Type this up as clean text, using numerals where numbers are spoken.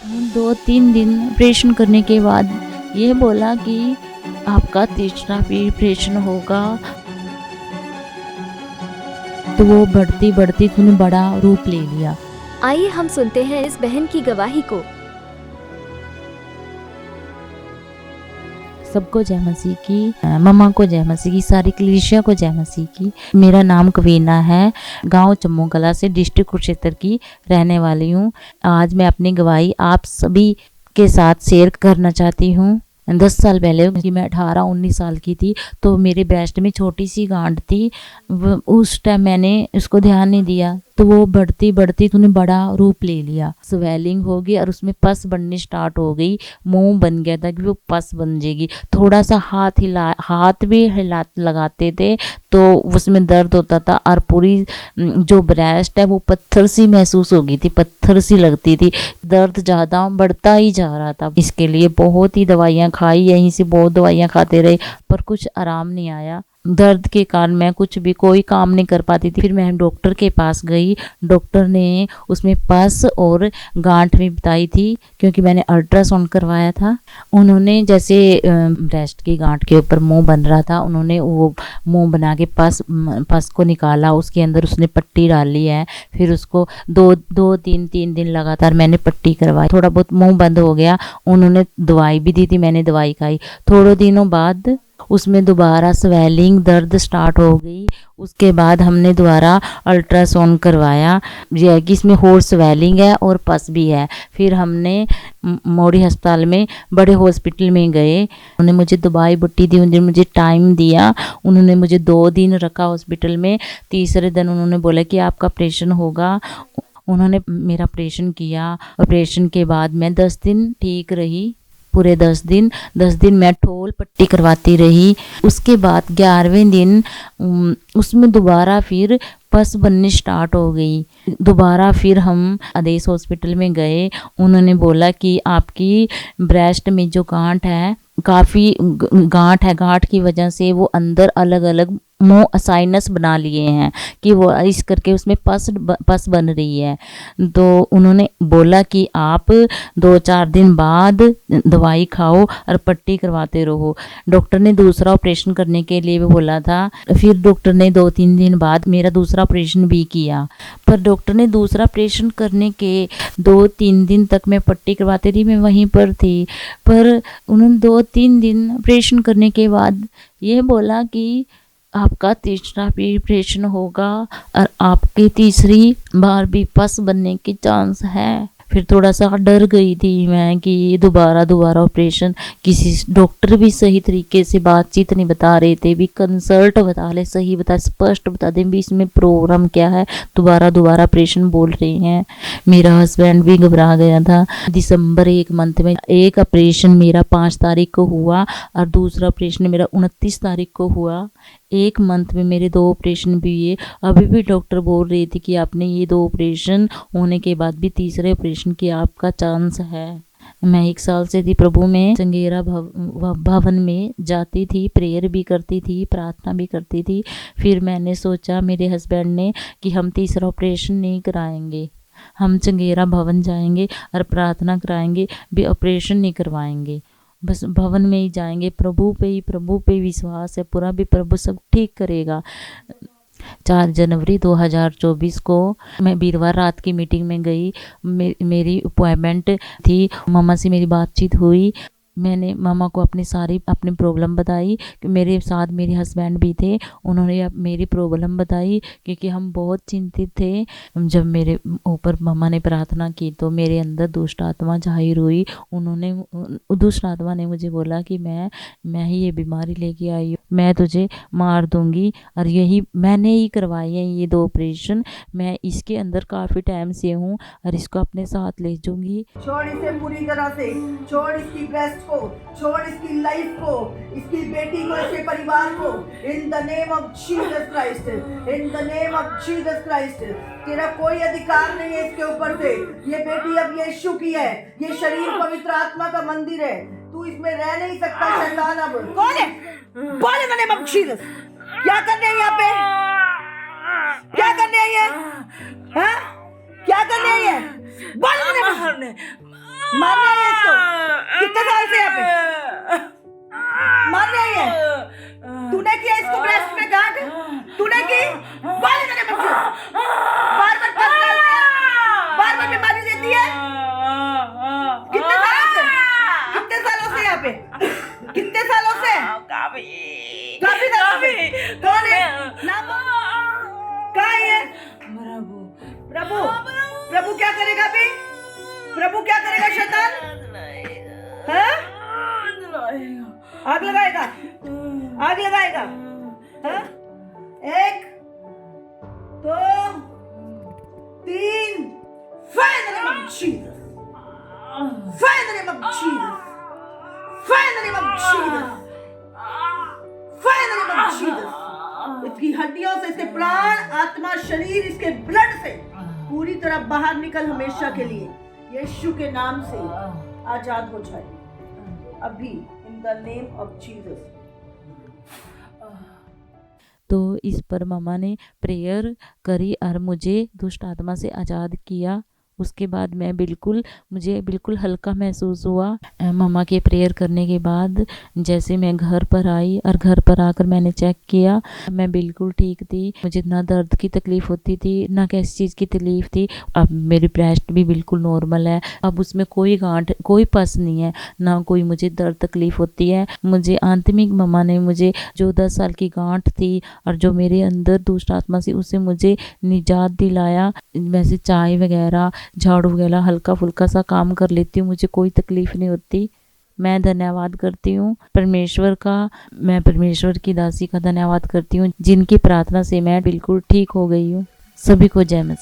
2-3 दिन ऑपरेशन करने के बाद ये बोला कि आपका तीसरा भी ऑपरेशन होगा। तो वो बढ़ती बढ़ती उसने बड़ा रूप ले लिया। आइए हम सुनते हैं इस बहन की गवाही को। सबको जय मसीह की, मम्मा को जय मसीह की, सारी कलीसिया को जय मसीह की। मेरा नाम कवीना है, गांव चम्मू कला से डिस्ट्रिक्ट कुरुक्षेत्र की रहने वाली हूँ। आज मैं अपनी गवाही आप सभी के साथ शेयर करना चाहती हूँ। 10 साल पहले कि मैं 18-19 साल की थी, तो मेरे ब्रेस्ट में छोटी सी गांठ थी। उस टाइम मैंने उसको ध्यान नहीं दिया, तो वो बढ़ती बढ़ती तूने बड़ा रूप ले लिया। स्वेलिंग हो गई और उसमें पस बननी स्टार्ट हो गई। मुंह बन गया था कि वो पस बन जाएगी। थोड़ा सा हाथ भी हिला लगाते थे तो उसमें दर्द होता था, और पूरी जो ब्रेस्ट है वो पत्थर सी महसूस हो गई थी, पत्थर सी लगती थी। दर्द ज़्यादा बढ़ता ही जा रहा था। इसके लिए बहुत ही दवाइयाँ खाई, यहीं से बहुत दवाइयाँ खाते रहे, पर कुछ आराम नहीं आया। दर्द के कारण मैं कुछ भी कोई काम नहीं कर पाती थी। फिर मैं डॉक्टर के पास गई। डॉक्टर ने उसमें पस और गांठ भी बताई थी, क्योंकि मैंने अल्ट्रासाउंड करवाया था। उन्होंने जैसे ब्रेस्ट की गांठ के ऊपर मुंह बन रहा था, उन्होंने वो मुंह बना के पस को निकाला। उसके अंदर उसने पट्टी डाली है। फिर उसको दो तीन दिन लगातार मैंने पट्टी करवाई। थोड़ा बहुत मुंह बंद हो गया। उन्होंने दवाई भी दी थी, मैंने दवाई खाई। थोड़े दिनों बाद उसमें दोबारा स्वेलिंग दर्द स्टार्ट हो गई। उसके बाद हमने दोबारा अल्ट्रासाउंड करवाया, यह कि इसमें और स्वेलिंग है और पस भी है। फिर हमने मोड़ी अस्पताल में, बड़े हॉस्पिटल में गए। उन्होंने मुझे दवाई बट्टी दी, उन्होंने मुझे टाइम दिया। उन्होंने मुझे 2 दिन रखा हॉस्पिटल में। तीसरे दिन उन्होंने बोला कि आपका ऑपरेशन होगा। उन्होंने मेरा ऑपरेशन किया। ऑपरेशन के बाद मैं 10 दिन ठीक रही। पूरे 10 दिन मैं ठोल पट्टी करवाती रही। उसके बाद 11वें दिन उसमें दोबारा फिर पस बननी स्टार्ट हो गई। दोबारा फिर हम आदेश हॉस्पिटल में गए। उन्होंने बोला कि आपकी ब्रेस्ट में जो गांठ है, काफ़ी गांठ है, गांठ की वजह से वो अंदर अलग अलग मुंह साइनस बना लिए हैं, कि वो इस करके उसमें पस बन रही है। तो उन्होंने बोला कि आप 2-4 दिन बाद दवाई खाओ और पट्टी करवाते रहो। डॉक्टर ने दूसरा ऑपरेशन करने के लिए भी बोला था। फिर डॉक्टर ने 2-3 दिन बाद मेरा दूसरा ऑपरेशन भी किया। पर डॉक्टर ने दूसरा ऑपरेशन करने के 2-3 दिन तक मैं पट्टी करवाती रही, मैं वहीं पर थी। पर उन्होंने 2-3 दिन ऑपरेशन करने के बाद ये बोला कि आपका तीसरा भी ऑपरेशन होगा और आपकी तीसरी बार भी पस बनने के चांस है। फिर थोड़ा सा डर गई थी मैं कि दोबारा ऑपरेशन। किसी डॉक्टर भी सही तरीके से बातचीत नहीं बता रहे थे, भी कंसल्ट बता ले, सही बता, स्पष्ट बता दें भी इसमें प्रोग्राम क्या है। दोबारा ऑपरेशन बोल रहे हैं। मेरा हस्बैंड भी घबरा गया था। दिसंबर एक मंथ में एक ऑपरेशन मेरा 5 तारीख को हुआ और दूसरा ऑपरेशन मेरा 29 तारीख को हुआ। एक मंथ में मेरे 2 ऑपरेशन भी हुए। अभी भी डॉक्टर बोल रही थी कि आपने ये 2 ऑपरेशन होने के बाद भी तीसरे ऑपरेशन की आपका चांस है। मैं 1 साल से थी प्रभु में, चंगेरा भवन में जाती थी, प्रेयर भी करती थी, प्रार्थना भी करती थी। फिर मैंने सोचा, मेरे हस्बैंड ने, कि हम तीसरा ऑपरेशन नहीं कराएंगे, हम चंगेरा भवन जाएंगे और प्रार्थना कराएंगे, भी ऑपरेशन नहीं करवाएंगे, बस भवन में ही जाएंगे। प्रभु पे ही विश्वास है पूरा, भी प्रभु सब ठीक करेगा। 4 जनवरी 2024 को मैं वीरवार रात की मीटिंग में गई। मेरी अपॉइंटमेंट थी। मम्मा से मेरी बातचीत हुई। मैंने मामा को अपनी प्रॉब्लम बताई कि मेरे साथ मेरे हस्बैंड भी थे। उन्होंने मेरी प्रॉब्लम बताई, क्योंकि हम बहुत चिंतित थे। जब मेरे ऊपर मामा ने प्रार्थना की तो मेरे अंदर दुष्ट आत्मा जाहिर हुई। दुष्ट आत्मा ने मुझे बोला कि मैं ही ये बीमारी लेके आई हूँ, मैं तुझे मार दूंगी, और यही मैंने ही करवाई है ये 2 ऑपरेशन। मैं इसके अंदर काफ़ी टाइम से हूँ और इसको अपने साथ ले जाऊंगी। छोड़ इसे पूरी तरह से, छोड़ इसकी ब्रेस्ट को, छोड़ इसकी लाइफ को, इसकी बेटी को, इसके परिवार को, in the name of Jesus Christ, in the name of Jesus Christ. तेरा कोई अधिकार नहीं है इसके ऊपर से। ये बेटी अब यीशु की है। ये शरीर पवित्र आत्मा का मंदिर है। तू इसमें रह नहीं सकता शैतान। अब कौन है? बोल in the name of Jesus. क्या करने हैं यहाँ पे? क्या करने आई है? हाँ? क्या करने आई है? बोल इन द नेम ऑफ मार रही है इसको। कितने साल से यहाँ पे मार रही है? तूने किया इसको ब्रेस्ट में गांठ? तूने की? बोले मेरे बच्चे, बार बार फंस डालती है, बार बार बीमारी देती है। कितने सालों से? कितने सालों से यहाँ पे? कितने सालों से? काफी सालों से। कौन है? नाम कहाँ है? प्रभु प्रभु क्या करेगा अभी? प्रभु क्या करेगा? शैतान हाँ? आग लगाएगा, आग लगाएगा हाँ? 1 2 3 Fire in the name of Jesus. Fire in the name of Jesus. Fire in the name of Jesus. Fire in the name of Jesus. इसकी हड्डियों से, इसके प्राण, आत्मा, शरीर, इसके ब्लड से पूरी तरह बाहर निकल हमेशा के लिए यीशु के नाम से आजाद हो जाए अभी, in the name of Jesus. तो इस पर मम्मा ने प्रेयर करी और मुझे दुष्ट आत्मा से आज़ाद किया। उसके बाद मुझे बिल्कुल हल्का महसूस हुआ। मम्मा के प्रेयर करने के बाद जैसे मैं घर पर आई और घर पर आकर मैंने चेक किया, मैं बिल्कुल ठीक थी। मुझे ना दर्द की तकलीफ़ होती थी, ना किसी चीज़ की तकलीफ़ थी। अब मेरी ब्रेस्ट भी बिल्कुल नॉर्मल है। अब उसमें कोई गांठ, कोई पस नहीं है, ना कोई मुझे दर्द तकलीफ़ होती है। मुझे आंतरिक मम्मा ने मुझे जो 10 साल की गांठ थी और जो मेरे अंदर दुष्ट आत्मा से, उससे मुझे निजात दिलाया। वैसे चाय वगैरह, झाड़ू वगैरह हल्का फुल्का सा काम कर लेती हूँ, मुझे कोई तकलीफ़ नहीं होती। मैं धन्यवाद करती हूँ परमेश्वर का। मैं परमेश्वर की दासी का धन्यवाद करती हूँ जिनकी प्रार्थना से मैं बिल्कुल ठीक हो गई हूँ। सभी को जय मसीह।